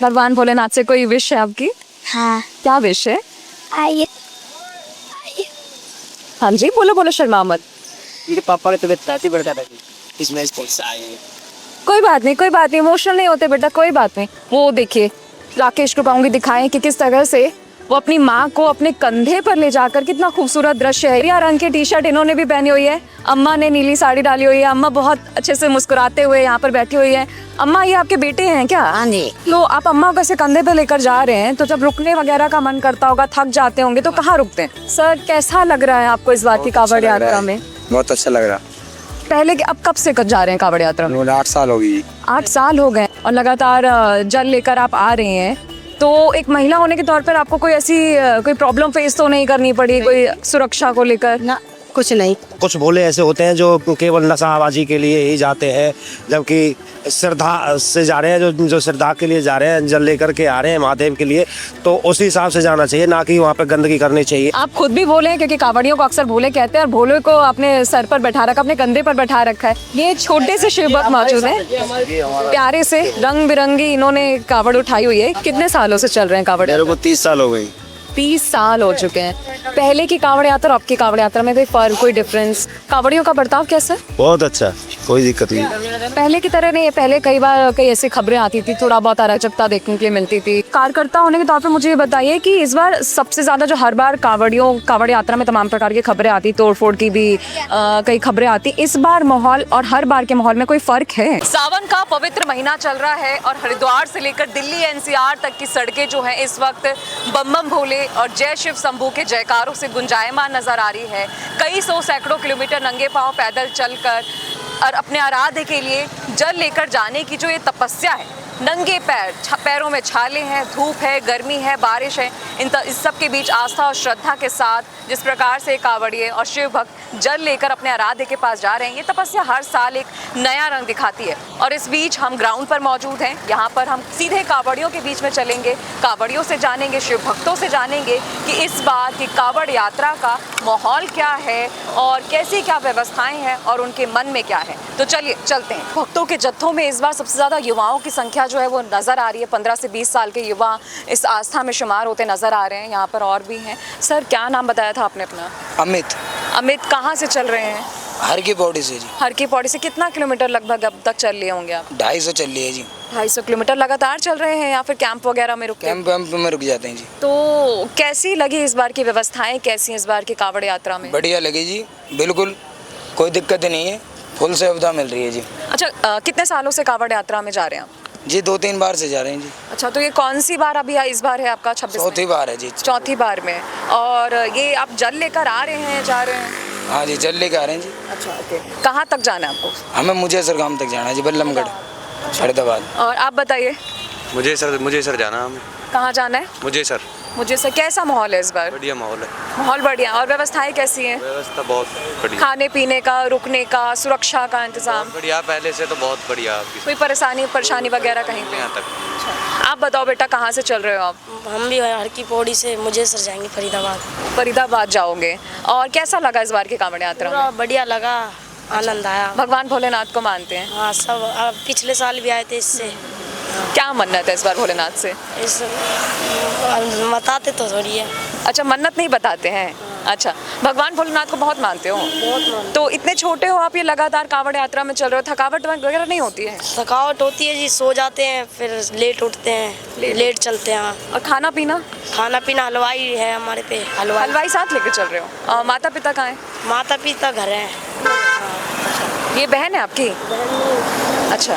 भगवान भोलेनाथ से कोई विश है आपकी? हाँ। क्या विश है? आइए। हाँ जी, बोलो बोलो, शर्मा मत। मेरे पापा की तबीयत ऐसी बढ़ जाती है इसमें से आए हैं। कोई बात नहीं, कोई बात नहीं, इमोशनल नहीं होते बेटा, कोई बात नहीं। वो देखिए, राकेश को कहूंगी दिखाएं कि किस तरह से वो अपनी माँ को अपने कंधे पर ले जाकर, कितना खूबसूरत दृश्य है। या रंग की टी शर्ट इन्होंने भी पहनी हुई है, अम्मा ने नीली साड़ी डाली हुई है। अम्मा बहुत अच्छे से मुस्कुराते हुए यहाँ पर बैठी हुई है। अम्मा, ये आपके बेटे हैं क्या? हाँ जी। तो आप अम्मा को ऐसे कंधे पे लेकर जा रहे हैं, तो जब रुकने वगैरह का मन करता होगा, थक जाते होंगे, तो कहाँ रुकते हैं? सर, कैसा लग रहा है आपको इस बार की कांवड़ यात्रा में? बहुत अच्छा लग रहा। पहले अब कब से जा रहे हैं कांवड़ यात्रा में? 8 साल हो गई। 8 साल हो गए और लगातार जल लेकर आप आ रहे हैं। तो एक महिला होने के तौर पर आपको कोई ऐसी कोई प्रॉब्लम फेस तो नहीं करनी पड़ी, कोई सुरक्षा को लेकर? ना, कुछ नहीं। कुछ भोले ऐसे होते हैं जो केवल नशाबाजी के लिए ही जाते हैं, जबकि श्रद्धा से जा रहे हैं, जो श्रद्धा के लिए जा रहे हैं, जल लेकर के आ रहे हैं महादेव के लिए, तो उसी हिसाब से जाना चाहिए, ना कि वहाँ पे गंदगी करनी चाहिए। आप खुद भी भोले हैं, क्योंकि कांवड़ियों को अक्सर भोले कहते हैं, और भोले को अपने सर पर बैठा रखा, अपने कंधे पर बैठा रखा है। ये छोटे से शिव भक्त मौजूद हैं, प्यारे से रंग बिरंगी इन्होंने कांवड़ उठाई हुई है। कितने सालों से चल रहे हैं कांवड़? मेरे को 30 साल हो गई। 30 साल हो चुके हैं। पहले की कांवड़ यात्रा और अब की कांवड़ यात्रा में कोई फर्क, कोई डिफरेंस? कांवड़ियों का बर्ताव कैसा? बहुत अच्छा, कोई दिक्कत नहीं। पहले की तरह नहीं है। पहले कई बार कई ऐसी खबरें आती थी, थोड़ा बहुत अराजकता देखने के लिए मिलती थी। कार्यकर्ता होने के तौर पर मुझे ये बताइए कि इस बार सबसे ज्यादा जो हर बार कांवड़ यात्रा में तमाम प्रकार की खबरें आती, तोड़फोड़ की भी कई खबरें आती, इस बार माहौल और हर बार के माहौल में कोई फर्क है? सावन का पवित्र महीना चल रहा है और हरिद्वार से लेकर दिल्ली एनसीआर तक की सड़कें जो है इस वक्त बम बम भोले और जय शिव शंभू के जयकारों से गुंजायमान नजर आ रही है। कई सौ सैकड़ों किलोमीटर नंगे पांव पैदल चलकर और अपने आराध्य के लिए जल लेकर जाने की जो ये तपस्या है, नंगे पैरों में छाले हैं, धूप है, गर्मी है, बारिश है, इस सब के बीच आस्था और श्रद्धा के साथ जिस प्रकार से कांवड़िए और शिव भक्त जल लेकर अपने आराध्य के पास जा रहे हैं, ये तपस्या हर साल एक नया रंग दिखाती है। और इस बीच हम ग्राउंड पर मौजूद हैं, यहाँ पर हम सीधे कांवड़ियों के बीच में चलेंगे, कांवड़ियों से जानेंगे, शिव भक्तों से जानेंगे कि इस बार की कांवड़ यात्रा का माहौल क्या है और कैसी क्या व्यवस्थाएं हैं और उनके मन में क्या है। तो चलिए चलते हैं। भक्तों के जत्थों में इस बार सबसे ज्यादा युवाओं की संख्या जो है वो नजर आ रही है। 15 से 20 साल के युवा इस आस्था में शुमार होते नजर आ रहे हैं। यहाँ पर और भी हैं। सर, क्या नाम बताया था आपने अपना? अमित। अमित, कहाँ से चल रहे हैं? हर की पौड़ी से जी। हर की पौड़ी से कितना किलोमीटर लगभग अब तक चल लिए होंगे आप? 250 चल रही है जी। 250 किलोमीटर लगातार चल रहे हैं या फिर कैंप वगैरह में रुके? कैंप में रुक जाते हैं जी। तो कैसी लगी इस बार की व्यवस्थाएं, कैसी इस बार की कांवड़ यात्रा में? बढ़िया लगी जी, बिल्कुल कोई दिक्कत नहीं है, फुल सुविधा मिल रही है जी। अच्छा, कितने सालों से कांवड़ यात्रा में जा रहे हैं आप? जी 2-3 बार से जा रहे हैं जी। अच्छा, तो ये कौन सी बार अभी इस बार है आपका? 26 चौथी बार है जी। चौथी बार में। और ये आप जल लेकर आ रहे हैं, जा रहे हैं? हाँ जी, जल लेकर आ रहे हैं जी। अच्छा, ओके। कहाँ तक जाना है आपको? हमें मुझे गांव तक जाना है जी, बल्लमगढ़, फरीदाबाद। और आप बताइए। मुझे सर जाना है। कहाँ जाना है? मुझे सर कैसा माहौल है इस बार? बढ़िया माहौल है। माहौल बढ़िया। और व्यवस्थाएं कैसी हैं? व्यवस्था बहुत बढ़िया, खाने पीने का, रुकने का, सुरक्षा का इंतजाम? बढ़िया, पहले से तो बहुत बढ़िया। कोई परेशानी वगैरह कहीं पे? यहाँ तक। आप बताओ बेटा, कहाँ से चल रहे हो आप? हम भी हर की पौड़ी से मुझे सर जाएंगे फरीदाबाद। फरीदाबाद जाओगे। और कैसा लगा इस बार की कांवड़ यात्रा में? पूरा बढ़िया लगा, आनंद आया। भगवान भोलेनाथ को मानते हैं? हाँ, सब। अब पिछले साल भी आए थे इससे। क्या मन्नत है इस बार भोलेनाथ से? इस बताते तो थोड़ी है। अच्छा, मन्नत नहीं बताते हैं। अच्छा, भगवान भोलेनाथ को बहुत मानते हो? बहुत मानते। तो इतने छोटे हो आप, ये लगातार कांवड़ यात्रा में चल रहे हो, थकावट वगैरह नहीं होती है? थकावट होती है जी, सो जाते हैं, फिर लेट उठते हैं, लेट चलते हैं। और खाना पीना हलवाई है हमारे पे, हलवाई साथ लेके चल रहे हो? माता पिता कहाँ हैं? माता पिता घर हैं। ये बहन है आपकी? अच्छा,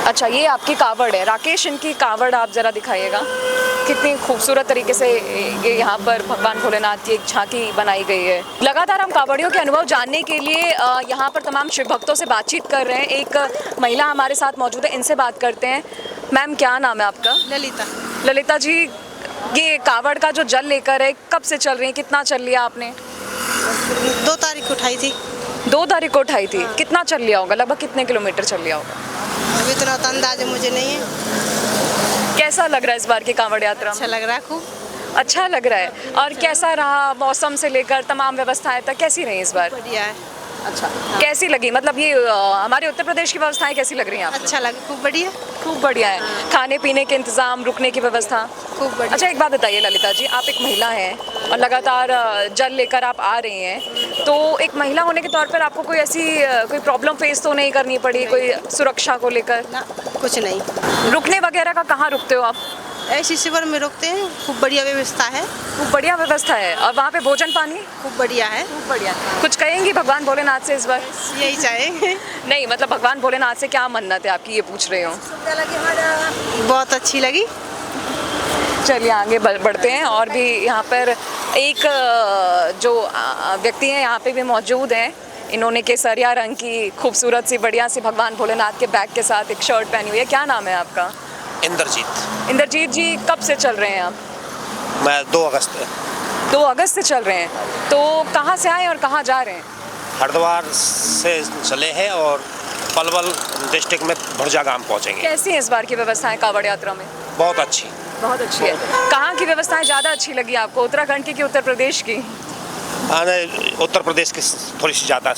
अच्छा, ये आपकी कांवड़ है। राकेश, इनकी कांवड़ आप जरा दिखाइएगा। कितनी खूबसूरत तरीके से ये यहाँ पर भगवान भोलेनाथ की एक झांकी बनाई गई है। लगातार हम कांवड़ियों के अनुभव जानने के लिए यहाँ पर तमाम शिव भक्तों से बातचीत कर रहे हैं। एक महिला हमारे साथ मौजूद है, इनसे बात करते हैं। मैम, क्या नाम है आपका? ललिता। ललिता जी, ये कांवड़ का जो जल लेकर है, कब से चल रही है, कितना चल लिया आपने? 2 तारीख को उठाई थी। 2 तारीख को उठाई थी। कितना चल लिया होगा, लगभग कितने किलोमीटर चल लिया होगा? अभी इतना तो अंदाज मुझे नहीं है। कैसा लग रहा है इस बार की कांवड़ यात्रा? अच्छा लग रहा है, खूब अच्छा लग रहा है। और कैसा रहा, मौसम से लेकर तमाम व्यवस्थाएं तक कैसी रही इस बार? बढ़िया है। अच्छा, कैसी लगी? मतलब ये हमारे उत्तर प्रदेश की व्यवस्थाएं कैसी लग रही हैं आपको? अच्छा लगा, खूब बढ़िया। खूब बढ़िया है। खाने पीने के इंतजाम, रुकने की व्यवस्था खूब बढ़िया। अच्छा, एक बात बताइए ललिता जी, आप एक महिला हैं और लगातार जल लेकर आप आ रही हैं, तो एक महिला होने के तौर पर आपको कोई ऐसी कोई प्रॉब्लम फेस तो नहीं करनी पड़ी, कोई सुरक्षा को लेकर? ना, कुछ नहीं। रुकने वगैरह का कहाँ रुकते हो आप? ऐसी शिविर में रुकते हैं, खूब बढ़िया व्यवस्था है। खूब बढ़िया व्यवस्था है। और वहाँ पे भोजन पानी? खूब बढ़िया है। खूब बढ़िया। कुछ कहेंगी भगवान भोलेनाथ से इस बार? यही चाहेंगे। नहीं, मतलब भगवान भोलेनाथ से क्या मन्नत है आपकी, ये पूछ रही हूँ। बहुत अच्छी लगी। चलिए आगे बढ़ते हैं। और भी यहाँ पर एक जो व्यक्ति हैं यहाँ पे भी मौजूद हैं। इन्होंने केसरिया रंग की खूबसूरत सी बढ़िया सी भगवान भोलेनाथ के बैग के साथ एक शर्ट पहनी हुई है। क्या नाम है आपका? इंद्रजीत। इंद्रजीत जी, कब से चल रहे हैं आप? मैं 2 अगस्त 2 अगस्त से चल रहे हैं। तो कहाँ से आए और कहाँ जा रहे हैं? हरिद्वार से चले हैं और पलवल डिस्ट्रिक्ट में भुरजा गांव पहुंचेंगे। कैसी है इस बार की व्यवस्थाएं कांवड़ यात्रा में? बहुत अच्छी। बहुत अच्छी है। कहाँ की व्यवस्थाएं ज़्यादा अच्छी लगी आपको, उत्तराखंड की कि उत्तर प्रदेश की? उत्तर प्रदेश की थोड़ी सी ज़्यादा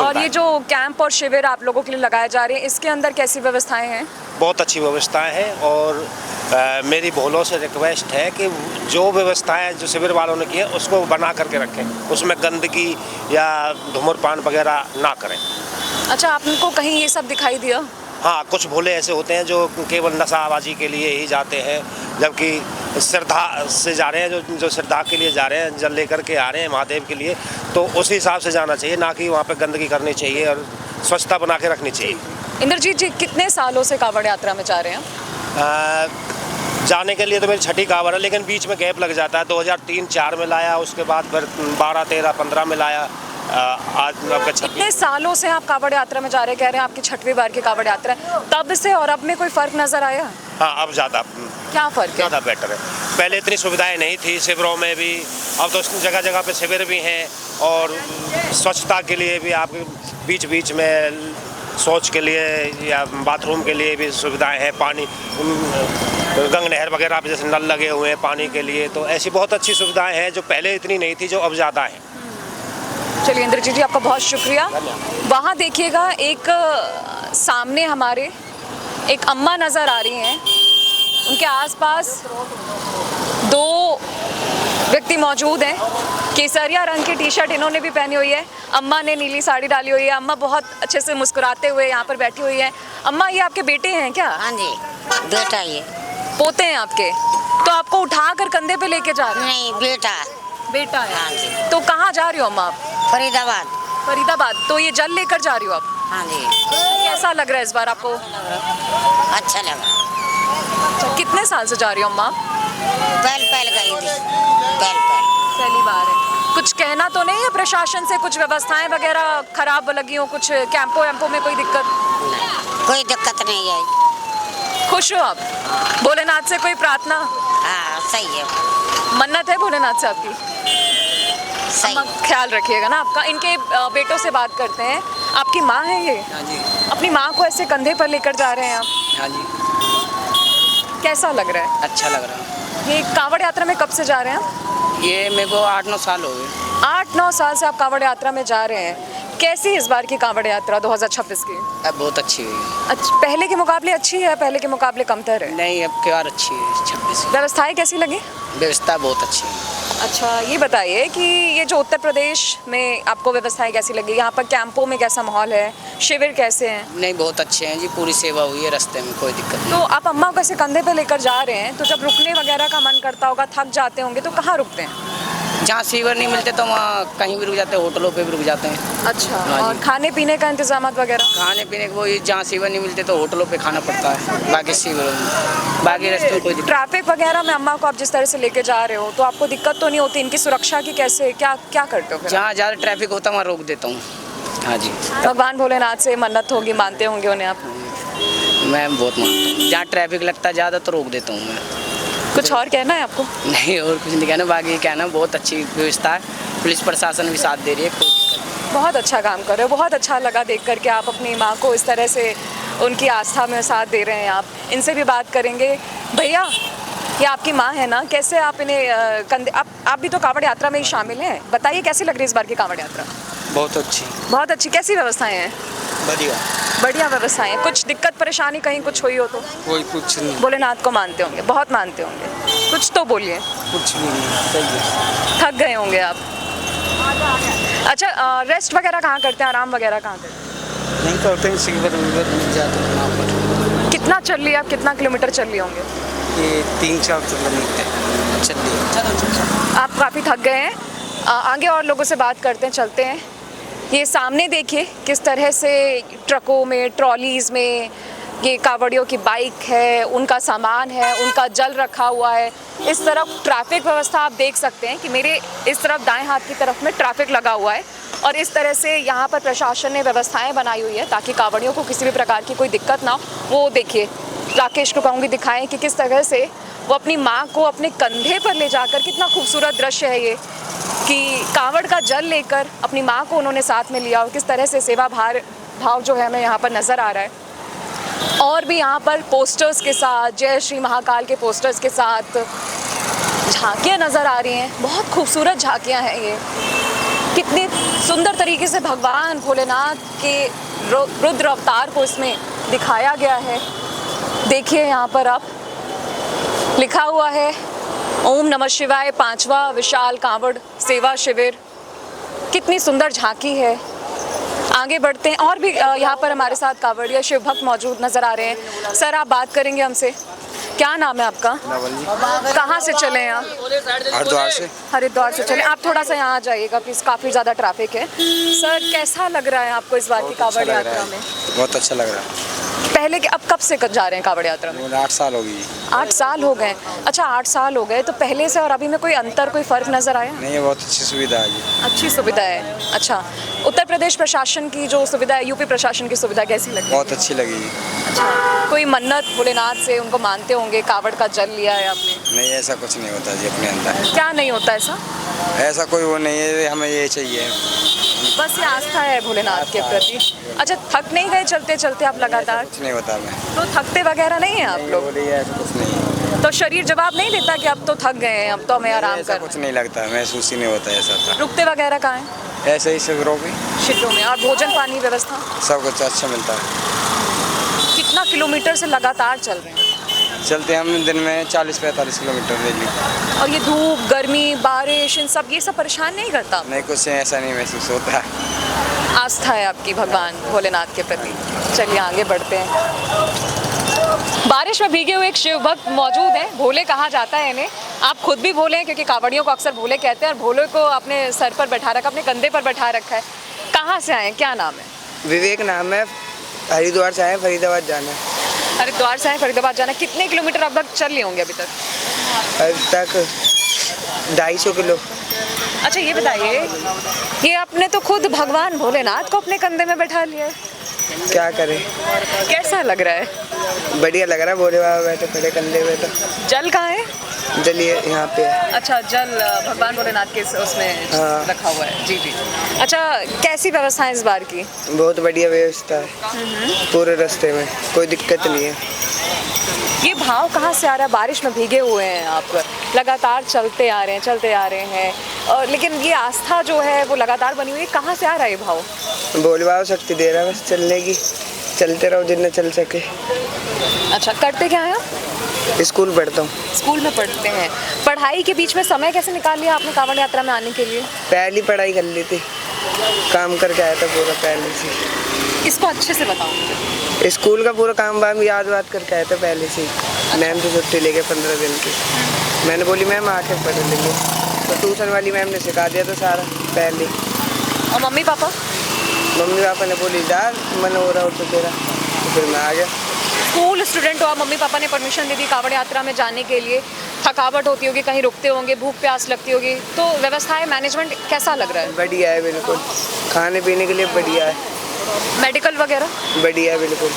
और ये जो कैंप और शिविर आप लोगों के लिए लगाए जा रहे हैं, इसके अंदर कैसी व्यवस्थाएं हैं? बहुत अच्छी व्यवस्थाएं हैं और मेरी भोलों से रिक्वेस्ट है कि जो व्यवस्थाएं जो शिविर वालों ने की है उसको बना करके रखें, उसमें गंदगी या धूम्रपान वगैरह ना करें। अच्छा, आपको कहीं ये सब दिखाई दिया? हाँ, कुछ भोले ऐसे होते हैं जो केवल नशाबाजी के लिए ही जाते हैं, जबकि श्रद्धा से जा रहे हैं, जो श्रद्धा के लिए जा रहे हैं, जल लेकर के आ रहे हैं महादेव के लिए, तो उसी हिसाब से जाना चाहिए, ना कि वहाँ पे गंदगी करनी चाहिए और स्वच्छता बना के रखनी चाहिए। इंद्रजीत जी, कितने सालों से कांवड़ यात्रा में जा रहे हैं? जाने के लिए तो मेरी 6ठी कांवड़ है, लेकिन बीच में गैप लग जाता है। 2003-4 में लाया, उसके बाद फिर 12, 13, 15 में लाया, आज आपका 26। कितने सालों से आप कांवड़ यात्रा में जा रहे हैं? कह रहे हैं आपकी 6वीं बार की कांवड़ यात्रा है। तब से और अब में कोई फ़र्क नज़र आया? हाँ, अब ज़्यादा। क्या फ़र्क है? ज़्यादा बेटर है। पहले इतनी सुविधाएं नहीं थी शिविरों में भी, अब तो जगह जगह पे शिविर भी हैं और स्वच्छता के लिए भी आप बीच बीच में शौच के लिए या बाथरूम के लिए भी सुविधाएं हैं। पानी गंग नहर वगैरह पे जैसे नल लगे हुए हैं पानी के लिए, तो ऐसी बहुत अच्छी सुविधाएं हैं जो पहले इतनी नहीं थी, जो अब ज़्यादा है। चलिए इंद्रजीत जी, आपका बहुत शुक्रिया। वहाँ देखिएगा, एक सामने हमारे एक अम्मा नज़र आ रही हैं, उनके आसपास 2 व्यक्ति मौजूद हैं। केसरिया रंग की टी-शर्ट इन्होंने भी पहनी हुई है, अम्मा ने नीली साड़ी डाली हुई है। अम्मा बहुत अच्छे से मुस्कुराते हुए यहाँ पर बैठी हुई है। अम्मा, ये आपके बेटे हैं क्या? हाँ जी, बेटा ये। पोते हैं आपके? तो आपको उठा कर कंधे पे लेके जा रहे हैं? नहीं, बेटा। बेटा है। हाँ जी। तो कहाँ जा रही हो अम्मा आप? फरीदाबाद। फरीदाबाद। तो ये जल लेकर जा रही हो आप? हाँ जी। कैसा लग रहा है इस बार आपको? अच्छा लगा। कितने साल से जा रही हो अम्मा? पहल गई थी। पहल। पहली बार है। कुछ कहना तो नहीं है प्रशासन से? कुछ व्यवस्थाएं वगैरह खराब लगी हो? कुछ कैंपों वैम्पों में कोई दिक्कत? नहीं, कोई दिक्कत नहीं आई। खुश हो आप? भोलेनाथ से कोई प्रार्थना? हाँ, सही है। मन्नत है भोलेनाथ से आपकी? सही। अम्मा, ख्याल रखिएगा ना आपका। इनके बेटों से बात करते हैं। आपकी माँ है ये? हाँ जी। अपनी माँ को ऐसे कंधे पर लेकर जा रहे हैं आप? हाँ जी। कैसा लग रहा है? अच्छा लग रहा है। ये कांवड़ यात्रा में कब से जा रहे हैं आप? ये मेरे को 8-9 साल हो गए। 8-9 साल से आप कांवड़ यात्रा में जा रहे हैं। कैसी इस बार की कांवड़ यात्रा 2026 की? अब बहुत अच्छी हुई है। अच्छा, पहले के मुकाबले अच्छी है, पहले के मुकाबले कमतर है? नहीं, अब की बार अच्छी है 26। व्यवस्थाएं कैसी लगी? व्यवस्था बहुत अच्छी है। अच्छा, ये बताइए कि ये जो उत्तर प्रदेश में आपको व्यवस्थाएं कैसी लगी? यहाँ पर कैंपों में कैसा माहौल है? शिविर कैसे हैं? नहीं, बहुत अच्छे हैं जी, पूरी सेवा हुई है, रास्ते में कोई दिक्कत नहीं। तो आप अम्मा को ऐसे कंधे पे लेकर जा रहे हैं, तो जब रुकने वगैरह का मन करता होगा, थक जाते होंगे, तो कहाँ रुकते हैं? जहाँ सीवर नहीं मिलते तो वहाँ कहीं भी रुक जाते हैं, होटलों पे भी रुक जाते हैं। अच्छा, हाँ और जी। खाने पीने का इंतजाम वगैरह? खाने पीने को वही, जहाँ सीवर नहीं मिलते तो होटलों पे खाना पड़ता है, बाकी सीवरों में, बाकी रास्ते में कोई दिक्कत। ट्रैफिक वगैरह में अम्मा को आप जिस तरह से लेके जा रहे हो, तो आपको दिक्कत तो नहीं होती? इनकी सुरक्षा की कैसे क्या क्या करते हो फिर? जहाँ ज़्यादा ट्रैफिक होता है वहाँ रोक देता हूँ। हाँ जी। भगवान भोलेनाथ से मन्नत होगी, मानते होंगे उन्हें आप? मैं बहुत मानता हूँ, जहाँ ट्रैफिक लगता है ज़्यादा तो रोक देता हूँ मैं। कुछ और कहना है आपको? नहीं, और कुछ नहीं कहना, बाकी कहना बहुत अच्छी व्यवस्था है, पुलिस प्रशासन भी साथ दे रही है, कोई दिक्कत नहीं। बहुत अच्छा काम कर रहे हो, बहुत अच्छा लगा देख करके। आप अपनी माँ को इस तरह से उनकी आस्था में साथ दे रहे हैं। आप इनसे भी बात करेंगे। भैया, ये आपकी माँ है ना, कैसे आप इन्हें कंधे, आप भी तो कांवड़ यात्रा में ही शामिल हैं, बताइए कैसी लग रही है इस बार की कांवड़ यात्रा? बहुत अच्छी। बहुत अच्छी। कैसी व्यवस्थाएं हैं? बढ़िया। बढ़िया व्यवस्थाएं हैं। कुछ दिक्कत परेशानी कहीं कुछ हुई हो तो? कोई कुछ नहीं, भोलेनाथ को मानते होंगे, बहुत मानते होंगे, कुछ तो बोलिए। कुछ भी नहीं, सही है। थक गए होंगे आप। अच्छा, रेस्ट वगैरह कहाँ करते हैं, आराम वगैरह कहाँ करते हैं? नहीं करते हैं, सिल्वर मिल जाते हैं वहाँ पर। कितना चल लिए आप, कितना किलोमीटर चल लिए होंगे? ये 3-4 किलोमीटर चल लिए। आप काफ़ी थक गए हैं। आगे और लोगों से बात करते हैं, चलते हैं। ये सामने देखिए किस तरह से ट्रकों में, ट्रॉलीज़ में ये कावड़ियों की बाइक है, उनका सामान है, उनका जल रखा हुआ है। इस तरफ ट्रैफिक व्यवस्था आप देख सकते हैं कि मेरे इस तरफ दाएं हाथ की तरफ में ट्रैफिक लगा हुआ है और इस तरह से यहाँ पर प्रशासन ने व्यवस्थाएं बनाई हुई है ताकि कावड़ियों को किसी भी प्रकार की कोई दिक्कत ना हो। वो देखिए, राकेश को कहूँगी दिखाएं कि किस तरह से वो अपनी माँ को अपने कंधे पर ले जाकर, कितना खूबसूरत दृश्य है ये कि कावड़ का जल लेकर अपनी माँ को उन्होंने साथ में लिया और किस तरह से सेवा भाव जो है हमें यहाँ पर नज़र आ रहा है। और भी यहाँ पर पोस्टर्स के साथ, जय श्री महाकाल के पोस्टर्स के साथ झांकियाँ नज़र आ रही हैं। बहुत खूबसूरत झांकियाँ हैं ये। कितनी सुंदर तरीके से भगवान भोलेनाथ के रुद्र अवतार को इसमें दिखाया गया है। देखिए यहाँ पर आप, लिखा हुआ है ओम नमः शिवाय 5वां विशाल कांवड़ सेवा शिविर। कितनी सुंदर झांकी है। आगे बढ़ते हैं। और भी यहाँ पर हमारे साथ कांवड़िया शिव भक्त मौजूद नज़र आ रहे हैं। सर, आप बात करेंगे हमसे। क्या नाम है आपका? कहाँ से चले हैं आप? हरिद्वार से। हरिद्वार से चले। आप थोड़ा सा यहाँ आ जाइएगा प्लीज़, काफ़ी ज़्यादा ट्रैफिक है। सर, कैसा लग रहा है आपको इस बार की कांवड़ यात्रा में? बहुत अच्छा लग रहा है। पहले के अब कब से जा रहे हैं कांवड़ यात्रा में? 8 साल हो गई। 8 साल हो गए। अच्छा, 8 साल हो गए तो पहले से और अभी में कोई अंतर, कोई फ़र्क नज़र आया? नहीं, ये बहुत अच्छी सुविधा है जी। अच्छी सुविधा है। अच्छा, उत्तर प्रदेश प्रशासन की जो सुविधा है, यूपी प्रशासन की सुविधा कैसी लगी? बहुत अच्छी लगी। अच्छा, कोई मन्नत भोलेनाथ से उनको मानते होंगे, कावड़ का जल लिया है आपने? नहीं, ऐसा कुछ नहीं होता जी अपने अंदर। क्या नहीं होता ऐसा? ऐसा कोई वो नहीं है, हमें ये चाहिए। बस ये आस्था है भोलेनाथ के प्रति। अच्छा, थक नहीं गए चलते चलते आप लगातार? कुछ नहीं होता मैं। तो थकते वगैरह नहीं हैं आप लोग? कुछ नहीं। तो शरीर जवाब नहीं देता कि अब तो थक गए हैं, अब तो हमें आराम ऐसा कर? कुछ नहीं लगता, महसूस ही नहीं होता ऐसा था। रुकते वगैरह कहाँ हैं? ऐसे ही शिविरों में। शिविरों में। और भोजन पानी व्यवस्था? सब कुछ अच्छा मिलता है। कितना किलोमीटर से लगातार चल रहे हैं? चलते हम दिन में 40-45 किलोमीटर डेली। और ये धूप, गर्मी, बारिश, इन सब ये सब परेशान नहीं करता? नहीं, कुछ ऐसा नहीं महसूस होता। आस्था है आपकी भगवान भोलेनाथ के प्रति। चलिए आगे बढ़ते हैं। बारिश में भीगे हुए एक शिव भक्त मौजूद हैं। भोले कहा जाता है इन्हें। आप खुद भी भोले हैं क्योंकि कावड़ियों को अक्सर भोले कहते हैं और भोले को अपने सर पर बैठा रखा, अपने कंधे पर बैठा रखा है। कहाँ से आए हैं, क्या नाम है? विवेक नाम है। हरिद्वार से आए, फरीदाबाद जाना है। हरिद्वार से आए, फरीदाबाद जाना। कितने किलोमीटर अब तक चल लिए होंगे अभी तक? अब तक 250 किलो। अच्छा, ये बताइए, ये आपने तो खुद भगवान भोलेनाथ को अपने कंधे में बैठा लिया है। क्या करें? कैसा लग रहा है? बढ़िया लग रहा है, भोले बाबा बैठे खड़े कंधे में। तो जल कहाँ है? जलिए यहाँ पे है। अच्छा, जल भगवान भोलेनाथ के उसमें हाँ। रखा हुआ है। जी जी। अच्छा, कैसी व्यवस्था है इस बार की? बहुत बढ़िया व्यवस्था है पूरे रास्ते में, कोई दिक्कत नहीं है। ये भाव कहाँ से आ रहा है? बारिश में भीगे हुए हैं आप, लगातार चलते आ रहे हैं और लेकिन ये आस्था जो है वो लगातार बनी हुई है। कहाँ से आ रहा है ये भाव? भोले बाबा शक्ति दे रहा है बस चलने की। चलते रहो जितना चल सके। अच्छा, करते क्या हैं आप? स्कूल पढ़ता हूँ। स्कूल में पढ़ते हैं। पढ़ाई के बीच में समय कैसे निकाल लिया आपने कांवड़ यात्रा में आने के लिए? पहली पढ़ाई कर ली थी, काम करके आया था पूरा पहले से। इसको अच्छे से बताओ मुझे। स्कूल का पूरा काम वाम याद करके आया था पहले से। मैम से छुट्टी लेके 15 दिन की। मैंने बोली मैम आके पढ़ लेंगे, तो ट्यूशन वाली मैम ने सिखा दिया था सारा पहले। और मम्मी पापा? मम्मी पापा ने बोली जा, मन हो रहा हो तो तेरा, तो फिर मैं आ गया। स्कूल स्टूडेंट हो आप, मम्मी पापा ने परमिशन दे दी कांवड़ यात्रा में जाने के लिए। थकावट होती होगी, कहीं रुकते होंगे, भूख प्यास लगती होगी, तो व्यवस्थाएं, मैनेजमेंट कैसा लग रहा है? बढ़िया है बिल्कुल, खाने पीने के लिए बढ़िया है। मेडिकल वगैरह बढ़िया है बिल्कुल।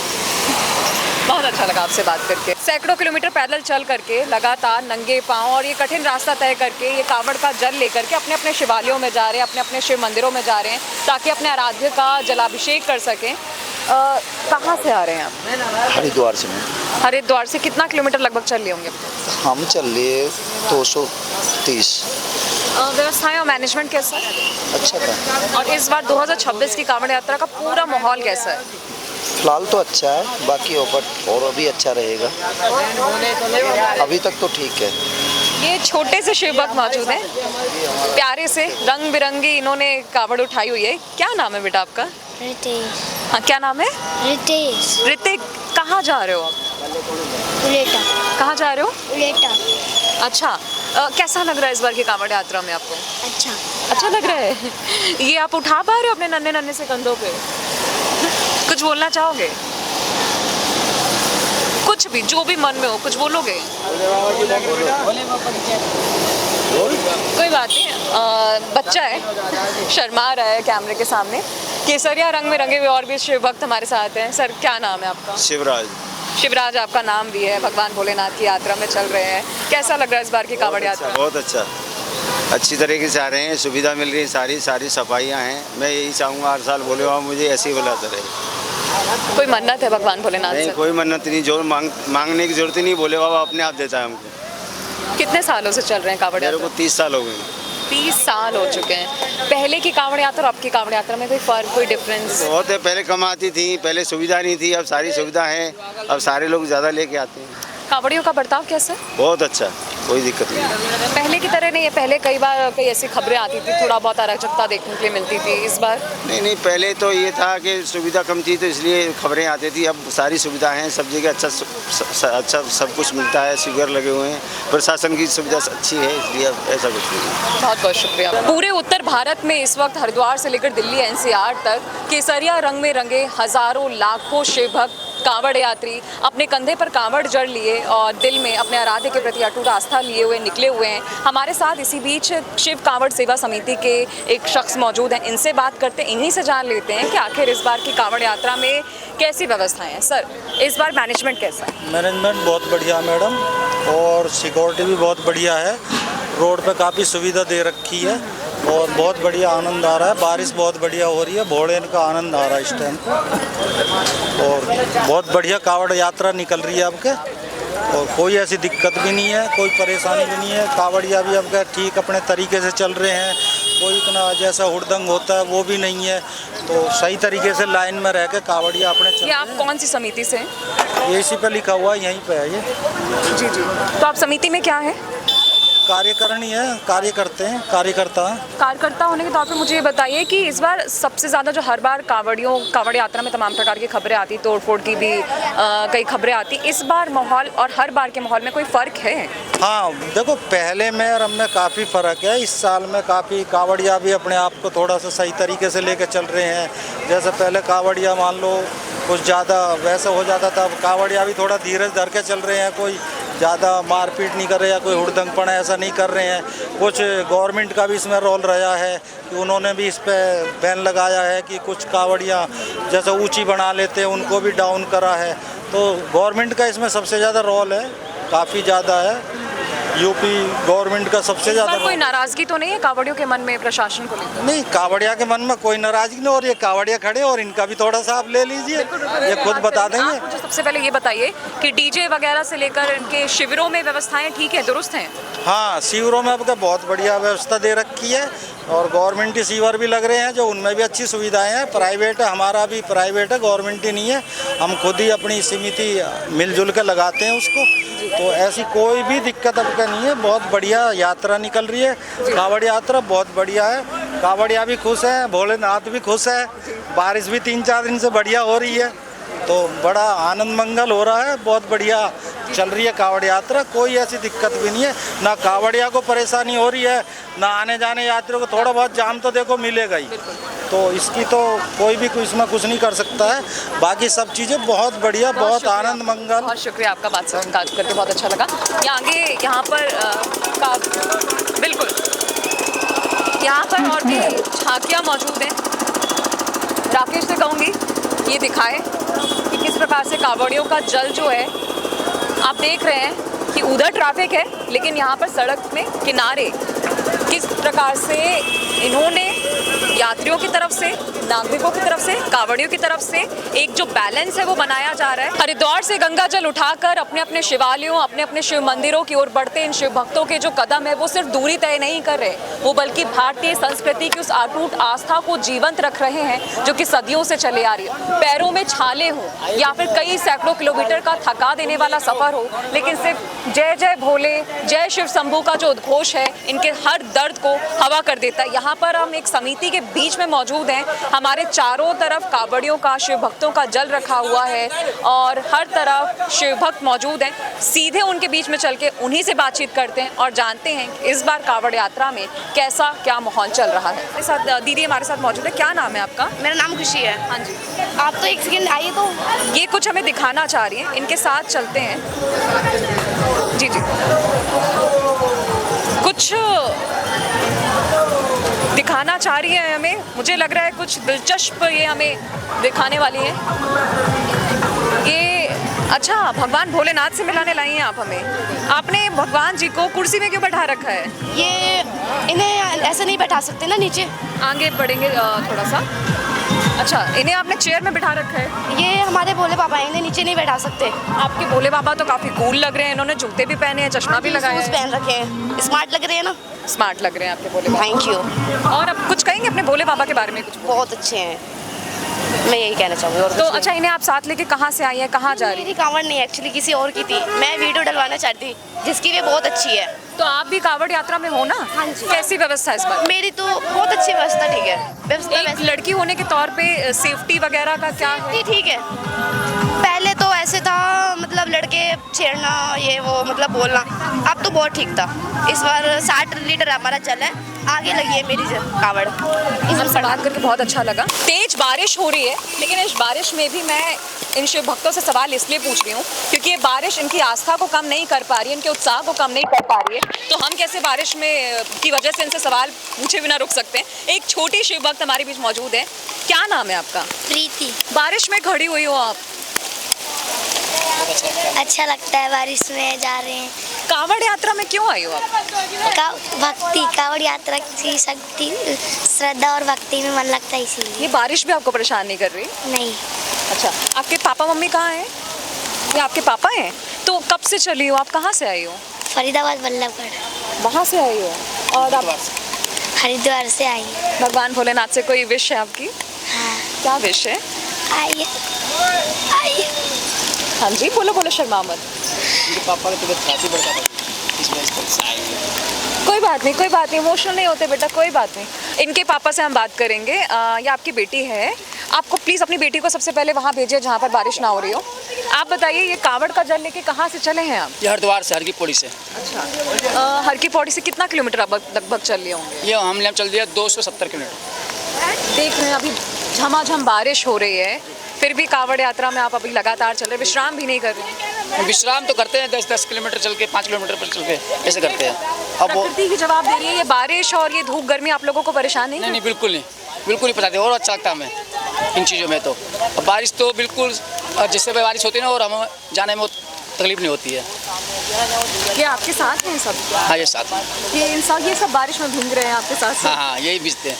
बहुत अच्छा लगा आपसे बात करके। सैकड़ों किलोमीटर पैदल चल करके, लगातार नंगे पांव और ये कठिन रास्ता तय करके ये कांवड़ का जल लेकर के अपने अपने शिवालयों में जा रहे हैं, अपने अपने शिव मंदिरों में जा रहे हैं ताकि अपने आराध्य का जलाभिषेक कर सकें। कहाँ से आ रहे हैं आप? हरिद्वार से। मैं हरिद्वार से कितना किलोमीटर लगभग चल लिए होंगे? हम चल लिए 230। व्यवस्थाएं और मैनेजमेंट कैसा है? अच्छा था। और इस बार 2026 की कांवड़ यात्रा का पूरा माहौल कैसा है? फिलहाल तो अच्छा है, बाकी और अभी अच्छा रहेगा। अभी तक तो ठीक है। ये छोटे से शिव भक्त मौजूद हैं, प्यारे से रंग बिरंगी इन्होंने कावड़ उठाई हुई है। क्या नाम है बेटा आपका? रितेश। हाँ, क्या नाम है? रितेश। ऋतिक, कहाँ जा रहे हो आप? उलेटा। कहाँ जा रहे हो? उलेटा। अच्छा, कैसा लग रहा है इस बार की कांवड़ यात्रा में आपको? अच्छा। अच्छा लग रहा है। ये आप उठा पा रहे हो अपने नन्हे नन्हे से कंधों पे? कुछ बोलना चाहोगे? कुछ भी, जो भी मन में हो, कुछ बोलोगे? कोई बात नहीं, बच्चा है, शर्मा रहा है कैमरे के सामने। केसरिया रंग में रंगे हुए और भी शिव भक्त हमारे साथ हैं। सर, क्या नाम है आपका? शिवराज। शिवराज आपका नाम भी है, भगवान भोलेनाथ की यात्रा में चल रहे हैं। कैसा लग रहा है इस बार की कांवड़ यात्रा? बहुत अच्छा, अच्छी तरीके से आ रहे हैं, सुविधा मिल रही है, सारी सफाइयाँ हैं। मैं यही चाहूँगा हर साल भोले बाबा मुझे ऐसे ही बुलाते रहे। कोई मन्नत है भगवान भोलेनाथ से? नहीं, कोई मन्नत नहीं, जो मांगने की जरूरत ही नहीं, भोले बाबा अपने आप देता है हमको। कितने सालों से चल रहे हैं कांवड़ मेरे यात्रा? को 30 साल हो गए। 30 साल हो चुके हैं। पहले की कांवड़ यात्रा और अब की कांवड़ यात्रा में कोई फर्क, कोई डिफरेंस? बहुत है, पहले कम आती थी, पहले सुविधा नहीं थी, अब सारी सुविधा है, अब सारे लोग ज़्यादा लेके आते हैं। कांवड़ियों का बर्ताव कैसा है? बहुत अच्छा, कोई दिक्कत नहीं। पहले की तरह नहीं है, पहले कई बार कई ऐसी खबरें आती थी, थोड़ा बहुत अराजकता देखने के लिए मिलती थी। इस बार नहीं, पहले तो ये था कि सुविधा कम थी तो इसलिए खबरें आती थी। अब सारी सुविधा हैं, सब जगह अच्छा सब कुछ मिलता है, शिविर लगे हुए हैं, प्रशासन की सुविधा अच्छी है, इसलिए ऐसा कुछ नहीं है। बहुत बहुत शुक्रिया। पूरे उत्तर भारत में इस वक्त हरिद्वार से लेकर दिल्ली एनसीआर तक केसरिया रंग में रंगे हजारों लाखों शिव भक्त कांवड़ यात्री अपने कंधे पर कांवड़ जड़ लिए और दिल में अपने आराध्य के प्रति अटूट आस्था लिए हुए निकले हुए हैं। हमारे साथ इसी बीच शिव कांवड़ सेवा समिति के एक शख्स मौजूद हैं, इनसे बात करते हैं, इन्हीं से जान लेते हैं कि आखिर इस बार की कांवड़ यात्रा में कैसी व्यवस्थाएं हैं। सर, इस बार मैनेजमेंट कैसा है? मैनेजमेंट बहुत बढ़िया मैडम, और सिक्योरिटी भी बहुत बढ़िया है। रोड पे काफ़ी सुविधा दे रखी है और बहुत बढ़िया आनंद आ रहा है। बारिश बहुत बढ़िया हो रही है, भोले का आनंद आ रहा है इस टाइम पे, और बहुत बढ़िया कांवड़ यात्रा निकल रही है आपके, और कोई ऐसी दिक्कत भी नहीं है, कोई परेशानी भी नहीं है। कांवड़िया भी आपका ठीक अपने तरीके से चल रहे हैं, कोई इतना जैसा हुड़दंग होता है वो भी नहीं है, तो सही तरीके से लाइन में रह के कांवड़िया अपने चल। ये आप कौन सी समिति से हैं? ये इसी पे लिखा हुआ है, यहीं पे है ये। जी जी। तो आप समिति में क्या है? कार्यकारिणी है, कार्य करते हैं, कार्यकर्ता हैं। कार्यकर्ता होने के तौर पे मुझे ये बताइए कि इस बार सबसे ज़्यादा जो हर बार कांवड़ यात्रा में तमाम प्रकार की खबरें आती, तोड़फोड़ की भी कई खबरें आती, इस बार माहौल और हर बार के माहौल में कोई फ़र्क है? हाँ, देखो पहले में और अब में काफ़ी फ़र्क है। इस साल में काफ़ी कांवड़िया भी अपने आप को थोड़ा सा सही तरीके से लेकर चल रहे हैं। जैसे पहले कांवड़िया मान लो कुछ ज़्यादा वैसा हो जाता था, अब कांवड़िया भी थोड़ा धीरज धर के चल रहे हैं, कोई ज़्यादा मारपीट नहीं कर रहे हैं, कोई हुड़दंगपना ऐसा नहीं कर रहे हैं। कुछ गवर्नमेंट का भी इसमें रोल रहा है कि उन्होंने भी इस पर बैन लगाया है कि कुछ कांवड़ियाँ जैसे ऊंची बना लेते हैं उनको भी डाउन करा है, तो गवर्नमेंट का इसमें सबसे ज़्यादा रोल है, काफ़ी ज़्यादा है। यूपी गवर्नमेंट का सबसे ज़्यादा। कोई नाराज़गी तो नहीं है कांवड़ियों के मन में प्रशासन को लेकर? नहीं, कांवड़िया के मन में कोई नाराज़गी नहीं, और ये कांवड़िया खड़े और इनका भी थोड़ा सा आप ले लीजिए, ये खुद बता देंगे। आप मुझे सबसे पहले ये बताइए कि डीजे वगैरह से लेकर इनके शिविरों में व्यवस्थाएं ठीक है, दुरुस्त हैं? हाँ, शिविरों में आपका बहुत बढ़िया व्यवस्था दे रखी है, और गवर्नमेंट के शिविर भी लग रहे हैं जो उनमें भी अच्छी सुविधाएं हैं। प्राइवेट है, हमारा भी प्राइवेट है, गवर्नमेंट ही नहीं है, हम खुद ही अपनी समिति मिलजुल के लगाते हैं उसको, तो ऐसी कोई भी दिक्कत अब का नहीं है। बहुत बढ़िया यात्रा निकल रही है, कांवड़ यात्रा बहुत बढ़िया है, कांवड़िया भी खुश है, भोलेनाथ भी खुश है, बारिश भी 3-4 दिन से बढ़िया हो रही है, तो बड़ा आनंद मंगल हो रहा है, बहुत बढ़िया चल रही है कांवड़ यात्रा, कोई ऐसी दिक्कत भी नहीं है। ना कांवड़िया को परेशानी हो रही है, ना आने जाने यात्रियों को। थोड़ा बहुत जाम तो देखो मिलेगा ही, तो इसकी तो कोई भी इसमें कुछ नहीं कर सकता है, बाकी सब चीज़ें बहुत बढ़िया, बहुत आनंद मंगल। बहुत शुक्रिया आपका, बात करके बहुत अच्छा लगा। यहाँ पर बिल्कुल यहाँ पर और भी झांकियाँ मौजूद हैं। राकेश से कहूँगी ये दिखाए कि किस प्रकार से कांवड़ियों का जल जो है, आप देख रहे हैं कि उधर ट्रैफिक है, लेकिन यहाँ पर सड़क में किनारे किस प्रकार से इन्होंने यात्रियों की तरफ से नागरिकों की तरफ से, कांवड़ियों की तरफ से एक जो बैलेंस है वो बनाया जा रहा है। हरिद्वार से गंगा जल उठाकर अपने अपने शिवालयों, अपने अपने शिव मंदिरों की ओर बढ़ते इन शिव भक्तों के जो कदम है वो सिर्फ दूरी तय नहीं कर रहे, वो बल्कि भारतीय संस्कृति की उस अटूट आस्था को जीवंत रख रहे हैं जो कि सदियों से चले आ रही है। पैरों में छाले हो या फिर कई सैकड़ों किलोमीटर का थका देने वाला सफर हो, लेकिन सिर्फ जय जय भोले, जय शिव शंभू का जो उद्घोष है इनके हर दर्द को हवा कर देता है। यहाँ पर हम एक समिति के बीच में मौजूद हैं, हमारे चारों तरफ कांवड़ियों का, शिव भक्तों का जल रखा हुआ है और हर तरफ शिव भक्त मौजूद हैं। सीधे उनके बीच में चल के उन्हीं से बातचीत करते हैं और जानते हैं कि इस बार कांवड़ यात्रा में कैसा क्या माहौल चल रहा है। हमारे साथ दीदी हमारे साथ मौजूद है। क्या नाम है आपका? मेरा नाम खुशी है। हाँ जी, आप तो एक सेकंड आइए, तो ये कुछ हमें दिखाना चाह रही हैं, इनके साथ चलते हैं। जी जी, कुछ दिखाना चाह रही है हमें, मुझे लग रहा है कुछ दिलचस्प ये हमें दिखाने वाली है। ये अच्छा, भगवान भोलेनाथ से मिलाने लाई हैं आप हमें। आपने भगवान जी को कुर्सी में क्यों बैठा रखा है? ये इन्हें ऐसे नहीं बैठा सकते ना, नीचे आगे बढ़ेंगे थोड़ा सा। अच्छा, इन्हें आपने चेयर में बिठा रखा है। ये हमारे भोले बाबा हैं, इन्हें नीचे नहीं बैठा सकते। आपके भोले बाबा तो काफी कूल लग रहे हैं, इन्होंने जूते भी पहने हैं, चश्मा भी लगाया शूज है, पहन रखे हैं, स्मार्ट लग रहे हैं ना। स्मार्ट लग रहे हैं आपके भोले बाबा। Thank you. और अब कुछ कहेंगे अपने भोले बाबा के बारे में? कुछ बहुत अच्छे हैं, मैं यही कहना चाहूँगी। और तो अच्छा, इन्हें आप साथ लेके कहाँ से आई हैं, कहाँ जा रही मेरी कांवड़ नहीं, एक्चुअली किसी और की थी, मैं वीडियो डलवाना चाहती थी जिसकी वे बहुत अच्छी है। तो आप भी कांवड़ यात्रा में हो ना? हाँ जी। कैसी व्यवस्था है इस बार? मेरी तो बहुत अच्छी व्यवस्था, ठीक है व्यवस्था। एक लड़की होने के तौर पे सेफ्टी वगैरह का क्या है? ठीक है, पहले तो ऐसे था, मतलब लड़के छेड़ना ये वो, मतलब बोलना, अब तो बहुत ठीक था। इस बार 60 लीटर हमारा जल है, आगे लगी है मेरी कांवड़। आपसे बात करके बहुत अच्छा लगा। तेज बारिश हो रही है, लेकिन इस बारिश में भी मैं इन शिव भक्तों से सवाल इसलिए पूछ रही हूँ क्योंकि ये बारिश इनकी आस्था को कम नहीं कर पा रही है, इनके उत्साह को कम नहीं कर पा रही है। तो हम कैसे बारिश में की वजह से इनसे सवाल पूछे बिना रुक सकते हैं। एक छोटी शिव भक्त हमारे बीच मौजूद है। क्या नाम है आपका? प्रीति। बारिश में खड़ी हुई हो आप, अच्छा लगता है, बारिश में जा रहे हैं। कांवड़ यात्रा में क्यों आई हो आप? भक्ति, कांवड़ यात्रा की शक्ति, श्रद्धा और भक्ति में मन लगता है, इसीलिए। ये बारिश भी आपको परेशान नहीं कर रही? नहीं। अच्छा, आपके पापा मम्मी कहाँ हैं? ये आपके पापा हैं? तो कब से चली हो आप, कहाँ से आई हो? फरीदाबाद वल्लभगढ़। वहाँ से आई हो? और आप? हरिद्वार से आई। भगवान भोलेनाथ से कोई विश है आपकी? हाँ। क्या विश है? आइए आइए। हाँ जी, बोलो बोलो, शर्मा मत। पापा की तबीयत काफ़ी बढ़ता था, इस वजह से कोई बात नहीं, कोई बात नहीं, इमोशनल नहीं होते बेटा, कोई बात नहीं। इनके पापा से हम बात करेंगे। ये आपकी बेटी है, आपको प्लीज़ अपनी बेटी को सबसे पहले वहाँ भेजिए जहाँ पर बारिश ना हो रही हो। आप बताइए, ये कांवड़ का जल लेके कहाँ से चले हैं आप? ये हरिद्वार से, हर की पौड़ी से। अच्छा, हर की पौड़ी से कितना किलोमीटर आप लगभग चल लिए होंगे? ये हमने चल दिया 270 किलोमीटर। देख रहे हैं अभी झमाझम बारिश हो रही है, फिर भी कांवड़ यात्रा में आप अभी लगातार चल रहे हैं, विश्राम भी नहीं कर रहे हैं? विश्राम तो करते हैं, 10-10 किलोमीटर चल के, 5 किलोमीटर पर चल के ऐसे करते हैं। अब वो प्रकृति की जवाब दे रही है। ये बारिश और ये धूप गर्मी आप लोगों को परेशान नहीं? नहीं, बिल्कुल नहीं, बिल्कुल नहीं पता। और अच्छा लगता है हमें इन चीज़ों में। तो बारिश तो बिल्कुल, जिससे बारिश होती है ना, और हमें जाने में तकलीफ नहीं होती है। ये आपके साथ हैं सब? हाँ, ये साथ, ये सब बारिश में भीग रहे हैं आपके साथ? हाँ हाँ, यही बीजते हैं।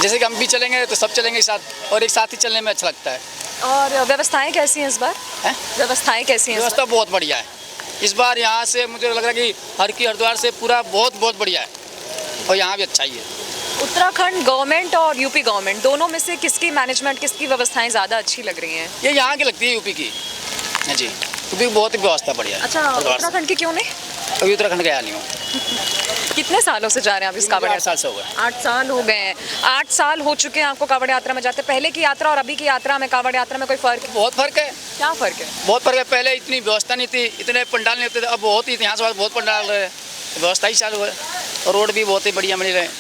जैसे कि हम भी चलेंगे तो सब चलेंगे साथ, और एक साथ ही चलने में अच्छा लगता है। और व्यवस्थाएं कैसी हैं इस बार? व्यवस्थाएं कैसी हैं? व्यवस्था बहुत बढ़िया है इस बार। यहाँ से मुझे लग रहा है कि हरिद्वार से पूरा बहुत बढ़िया है, और यहाँ भी अच्छा ही है। उत्तराखंड गवर्नमेंट और यूपी गवर्नमेंट, दोनों में से किसकी मैनेजमेंट, किसकी व्यवस्थाएं ज़्यादा अच्छी लग रही हैं? ये यहाँ की लगती है, यूपी की। हाँ जी, यूपी की बहुत ही व्यवस्था बढ़िया है। अच्छा, उत्तराखंड की क्यों नहीं? अभी उत्तराखंड गया नहीं हूँ। कितने सालों से जा रहे हैं आप इस कांवड़? 8 साल से हो गए। 8 साल हो गए हैं। 8 साल हो चुके हैं आपको कांवड़ यात्रा में जाते। पहले की यात्रा और अभी की यात्रा में, कांवड़ यात्रा में कोई फ़र्क? बहुत फ़र्क है। क्या फ़र्क है? बहुत फ़र्क है। पहले इतनी व्यवस्था नहीं थी, इतने पंडाल नहीं होते थे, अब बहुत ही, यहाँ से बहुत पंडाल रहे, व्यवस्था ही चालू है, और रोड भी बहुत ही बढ़िया मिल रहे हैं।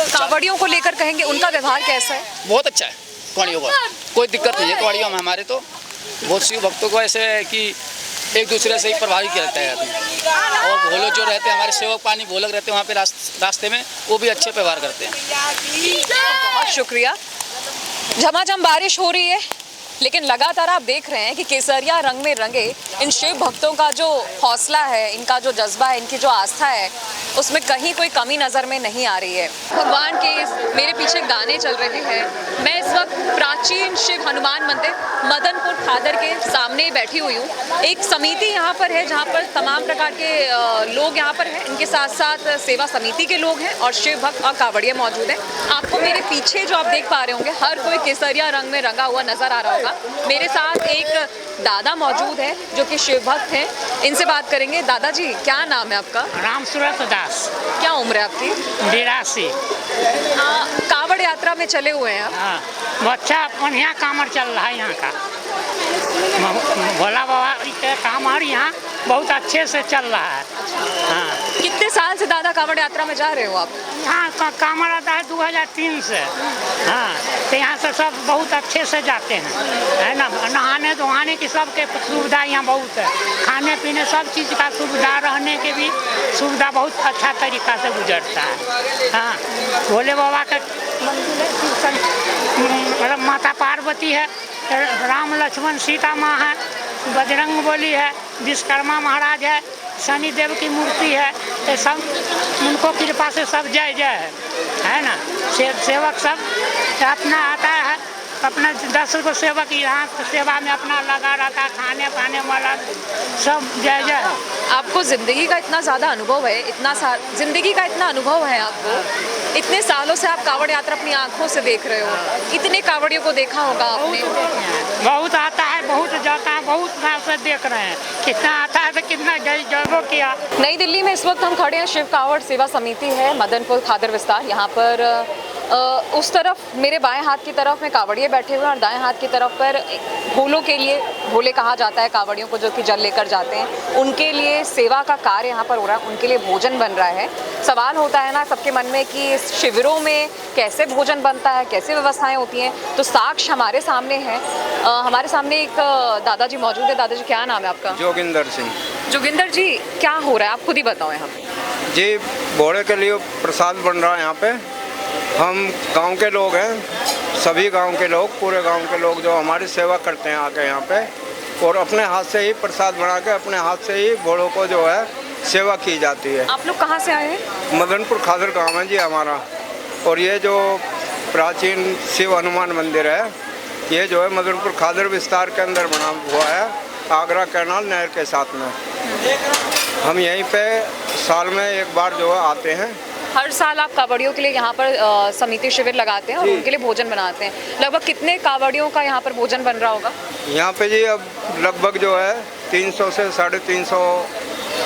कांवड़ियों को लेकर कहेंगे उनका व्यवहार कैसा है? बहुत अच्छा है कांवड़ियों का, कोई दिक्कत नहीं है कांवड़ियों में। हमारे तो बहुत सी भक्तों को ऐसे है कि एक दूसरे से ही प्रभावित किया रहता है आदमी। और भोले जो रहते हैं हमारे सेवक, पानी भोलक रहते हैं वहाँ पे रास्ते में, वो भी अच्छे व्यवहार करते हैं। बहुत शुक्रिया। झमाझम बारिश हो रही है, लेकिन लगातार आप देख रहे हैं कि केसरिया रंग में रंगे इन शिव भक्तों का जो हौसला है, इनका जो जज्बा है, इनकी जो आस्था है, उसमें कहीं कोई कमी नज़र में नहीं आ रही है। भगवान के मेरे पीछे गाने चल रहे हैं। मैं इस वक्त प्राचीन शिव हनुमान मंदिर मदनपुर खादर के सामने बैठी हुई हूँ। एक समिति यहाँ पर है जहाँ पर तमाम प्रकार के लोग यहाँ पर हैं। इनके साथ साथ सेवा समिति के लोग हैं और शिव भक्त और कावड़िया मौजूद हैं। आपको मेरे पीछे जो आप देख पा रहे होंगे, हर कोई केसरिया रंग में रंगा हुआ नजर आ रहा होगा। मेरे साथ एक दादा मौजूद है जो कि शिव भक्त हैं। इनसे बात करेंगे। दादाजी, क्या नाम है आपका? राम सूरत दास। क्या उम्र है आपकी? 82। कावड़ यात्रा में चले हुए हैं आप? हाँ, अच्छा बढ़िया कामड़ चल रहा है यहाँ का। भोला बाबा का कामड़ यहाँ बहुत अच्छे से चल रहा है। हाँ। कितने साल से दादा कावड़ यात्रा में जा रहे हो आप? यहाँ कामड़ आता है 2003 से। हाँ, तो यहाँ से सब बहुत अच्छे से जाते हैं, है ना। नहाने धोहाने की सबके सुविधा यहाँ बहुत है। खाने पीने सब चीज़ का सुविधा, रहने के भी सुविधा बहुत अच्छा तरीका से गुजरता है। हाँ, भोले बाबा का मतलब माता पार्वती है, राम लक्ष्मण सीता माँ है, बजरंग बली है, विश्वकर्मा महाराज है, शनि देव की मूर्ति है। ये सब उनको कृपा से सब जय जय है ना। सेवक सब अपना आता है, अपना 10 को सेवक यहाँ सेवा में अपना लगा रहता है, खाने पाने वाला सब जय जय है। आपको ज़िंदगी का इतना ज़्यादा अनुभव है, ज़िंदगी का इतना अनुभव है आपको, इतने सालों से आप कावड़ यात्रा अपनी आंखों से देख रहे हो, इतने कावड़ियों को देखा होगा आपने। बहुत आता है, बहुत जाता है, बहुत से देख रहे हैं। कितना आता है तो कितना जयगो किया। नई दिल्ली में इस वक्त हम खड़े हैं। शिव कावड़ सेवा समिति है मदनपुर खादर विस्तार। यहाँ पर उस तरफ मेरे बाएं हाथ की तरफ में कावड़िए बैठे हुए हैं और दाएं हाथ की तरफ पर भोलों के लिए, भोले कहा जाता है कावड़ियों को जो कि जल लेकर जाते हैं, उनके लिए सेवा का कार्य यहाँ पर हो रहा है, उनके लिए भोजन बन रहा है। सवाल होता है ना सबके मन में कि इस शिविरों में कैसे भोजन बनता है, कैसे व्यवस्थाएं होती हैं। तो साक्ष्य हमारे सामने है। हमारे सामने एक दादाजी मौजूद है। दादाजी, क्या नाम है आपका? जोगिंदर सिंह। जोगिंदर जी, क्या हो रहा है आप खुद ही बताओ यहाँ पे। जी, भोले के लिए प्रसाद बन रहा है यहाँ पे। हम गांव के लोग हैं, सभी गांव के लोग, पूरे गांव के लोग जो हमारी सेवा करते हैं आके यहाँ पे, और अपने हाथ से ही प्रसाद बना के अपने हाथ से ही भोलों को जो है सेवा की जाती है। आप लोग कहाँ से आए हैं? मदनपुर खादर गांव है जी हमारा। और ये जो प्राचीन शिव हनुमान मंदिर है, ये जो है मदनपुर खादर विस्तार के अंदर बना हुआ है, आगरा कैनाल नहर के साथ में। हम यहीं पे साल में एक बार जो है आते हैं। हर साल आप कावड़ियों के लिए यहाँ पर समिति शिविर लगाते हैं और उनके लिए भोजन बनाते हैं। लगभग कितने कावड़ियों का यहाँ पर भोजन बन रहा होगा? यहाँ पे जी अब लगभग जो है 300 से 350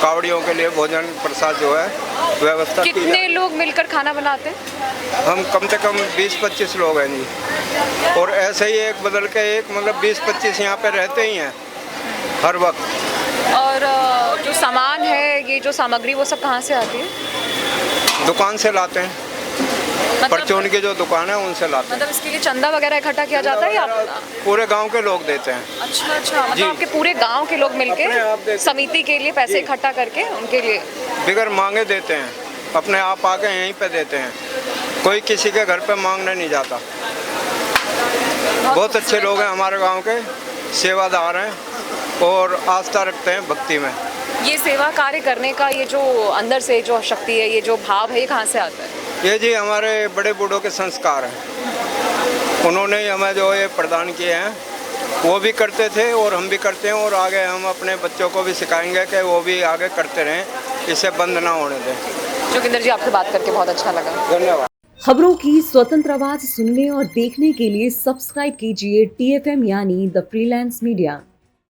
कावड़ियों के लिए भोजन प्रसाद जो है व्यवस्था की। कितने लोग मिलकर खाना बनाते हैं? हम कम से कम 20-25 लोग हैं जी। और ऐसे ही एक बदल के एक, मतलब 20-25 यहाँ पे रहते ही हैं हर वक्त। और जो सामान है, ये जो सामग्री, वो सब कहाँ से आती है? दुकान से लाते हैं, परचून की जो दुकान है उनसे लाते हैं। मतलब इसके लिए चंदा वगैरह इकट्ठा किया जाता है या पूरे गांव के लोग देते हैं? अच्छा, मतलब आपके पूरे गांव के लोग मिलके समिति के लिए पैसे इकट्ठा करके उनके लिए बिगर मांगे देते हैं, अपने आप आके यहीं पे देते हैं। कोई किसी के घर पे मांगने नहीं जाता। बहुत अच्छे लोग हैं हमारे गाँव के, सेवादार हैं और आस्था रखते हैं भक्ति में। ये सेवा कार्य करने का ये जो अंदर से जो शक्ति है, ये जो भाव है, ये कहाँ से आता है? ये जी हमारे बड़े बूढ़ों के संस्कार हैं, उन्होंने ही हमें जो ये प्रदान किए हैं। वो भी करते थे और हम भी करते हैं, और आगे हम अपने बच्चों को भी सिखाएंगे कि वो भी आगे करते रहें, इसे बंद ना होने दें। जोगिंदर जी, आपसे बात करके बहुत अच्छा लगा। धन्यवाद। खबरों की स्वतंत्र आवाज सुनने और देखने के लिए सब्सक्राइब कीजिए TFM यानी द फ्रीलांस मीडिया।